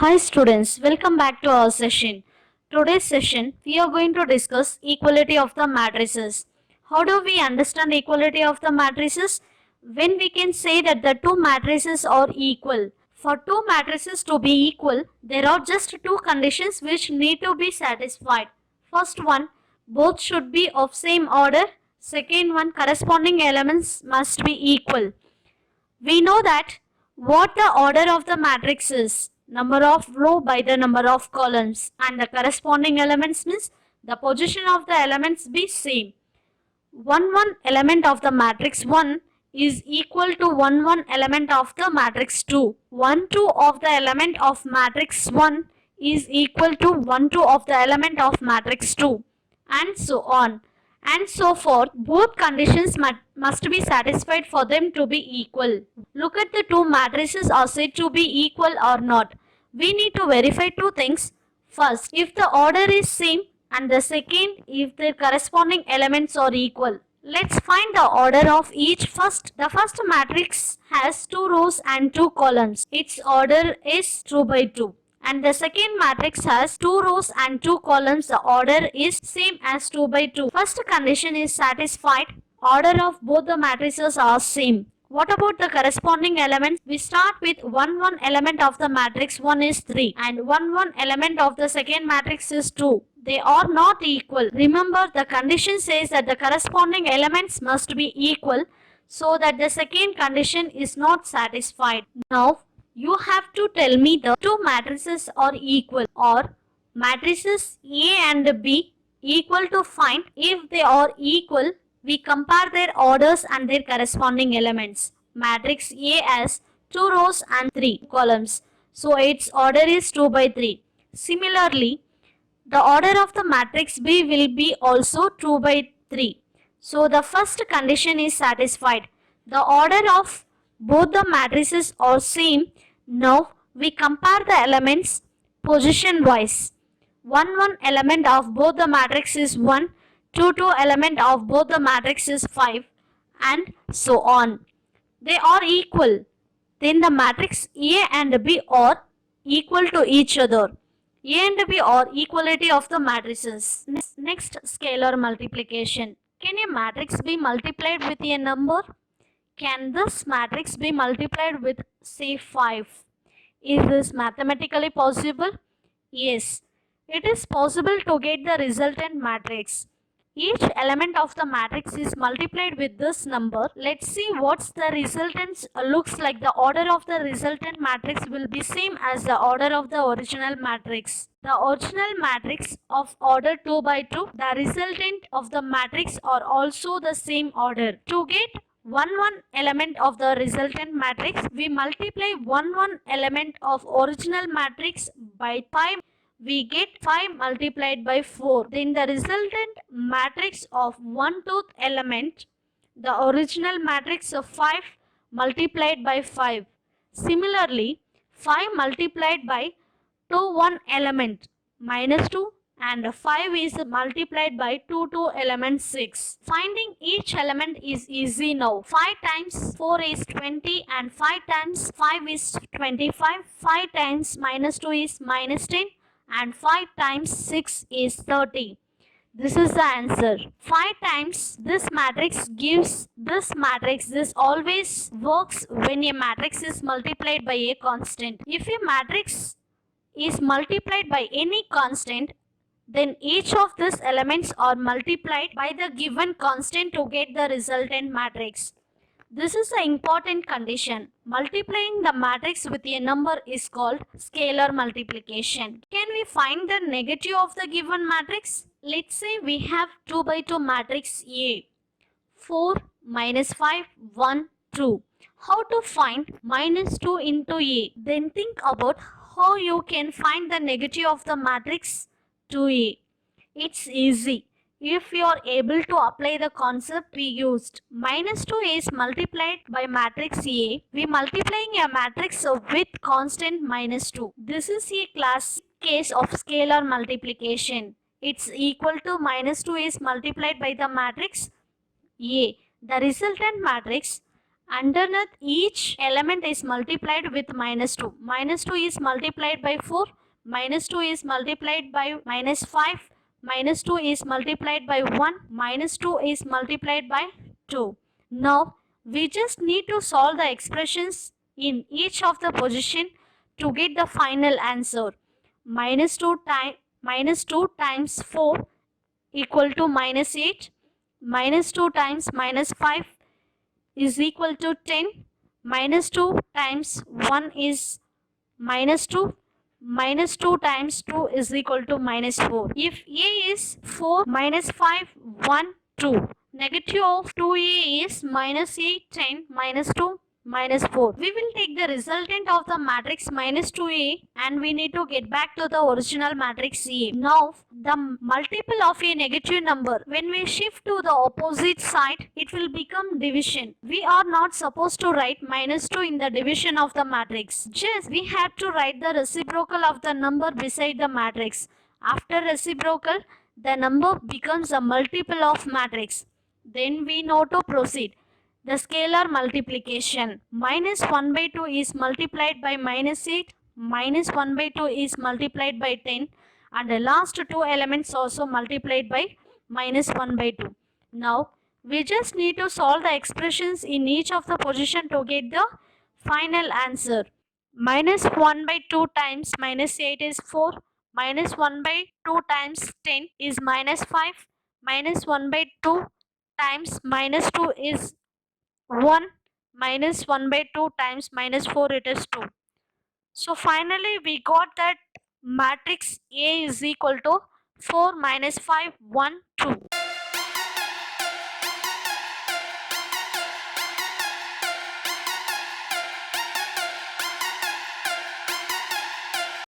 Hi students, welcome back to our session. Today's session, we are going to discuss equality of the matrices. How do we understand equality of the matrices? When we can say that the two matrices are equal. For two matrices to be equal, there are just two conditions which need to be satisfied. First one, both should be of same order. Second one, corresponding elements must be equal. We know that what the order of the matrix is, number of row by the number of columns, and the corresponding elements means the position of the elements be same. 1 element of the matrix 1 is equal to 1 element of the matrix 2. 1 2 of the element of matrix 1 is equal to 1 2 of the element of matrix 2, and so on and so forth. Both conditions must be satisfied for them to be equal. Look at the two matrices are said to be equal or not. We need to verify two things. First, if the order is same, and the second, if the corresponding elements are equal. Let's find the order of each first. The first matrix has 2 rows and 2 columns. Its order is 2 by 2. And the second matrix has 2 rows and 2 columns. The order is same as 2 by 2. First condition is satisfied. Order of both the matrices are same. What about the corresponding elements? We start with 1 element of the matrix 1 is 3 and 1 element of the second matrix is 2. They are not equal. Remember, the condition says that the corresponding elements must be equal, so that the second condition is not satisfied. Now, you have to tell me the two matrices are equal, or matrices A and B equal to find. If they are equal, we compare their orders and their corresponding elements. Matrix A has 2 rows and 3 columns, so its order is 2 by 3. Similarly, the order of the matrix B will be also 2 by 3. So the first condition is satisfied. The order of both the matrices are same. Now we compare the elements position wise. 1 element of both the matrix is 1, 2 element of both the matrix is 5, and so on. They are equal. Then the matrix A and B are equal to each other. A and B are equality of the matrices. Next, scalar multiplication. Can a matrix be multiplied with a number? Can this matrix be multiplied with, say, 5? Is this mathematically possible? Yes, it is possible to get the resultant matrix. Each element of the matrix is multiplied with this number. Let's see what's the resultant looks like. The order of the resultant matrix will be same as the order of the original matrix. The original matrix of order 2 by 2, the resultant of the matrix are also the same order. To get 1 element of the resultant matrix, we multiply 1 element of original matrix by 5. We get 5 multiplied by 4. Then the resultant matrix of 1/2 element, the original matrix of 5 multiplied by 5. Similarly, 5 multiplied by 1 element minus 2, and 5 is multiplied by 2 element 6. Finding each element is easy now. 5 times 4 is 20 and 5 times 5 is 25. 5 times minus 2 is minus 10 and 5 times 6 is 30. This is the answer. 5 times this matrix gives this matrix. This always works when a matrix is multiplied by a constant. If a matrix is multiplied by any constant, then each of these elements are multiplied by the given constant to get the resultant matrix. This is an important condition. Multiplying the matrix with a number is called scalar multiplication. Can we find the negative of the given matrix? Let's say we have 2 by 2 matrix A. 4 minus 5, 1, 2. How to find minus 2 into A? Then think about how you can find the negative of the matrix 2A. It's easy. If you are able to apply the concept we used. Minus 2 is multiplied by matrix A. We multiplying a matrix with constant minus 2. This is a classic case of scalar multiplication. It's equal to minus 2 is multiplied by the matrix A. The resultant matrix Underneath each element is multiplied with minus 2. Minus 2 is multiplied by 4. Minus 2 is multiplied by minus 5. Minus 2 is multiplied by 1. Minus 2 is multiplied by 2. Now we just need to solve the expressions in each of the position to get the final answer. Minus 2 times 4 equal to minus 8. Minus 2 times minus 5 is equal to 10. Minus 2 times 1 is minus 2. Minus 2 times 2 is equal to minus 4. If a is 4, minus 5, 1, 2. Negative of 2a is minus 8, 10, minus 2, minus 4. We will take the resultant of the matrix minus 2a and we need to get back to the original matrix A. Now, the multiple of a negative number, when we shift to the opposite side, it will become division. We are not supposed to write minus 2 in the division of the matrix. Just we have to write the reciprocal of the number beside the matrix. After reciprocal, the number becomes a multiple of matrix. Then we know to proceed. The scalar multiplication. Minus 1 by 2 is multiplied by minus 8. Minus 1 by 2 is multiplied by 10. And the last two elements also multiplied by minus 1 by 2. Now, we just need to solve the expressions in each of the position to get the final answer. Minus 1 by 2 times minus 8 is 4. Minus 1 by 2 times 10 is minus 5. Minus 1 by 2 times minus 2 is 1. Minus 1 by 2 times minus 4, it is 2. So finally we got that matrix A is equal to 4 minus 5, 1,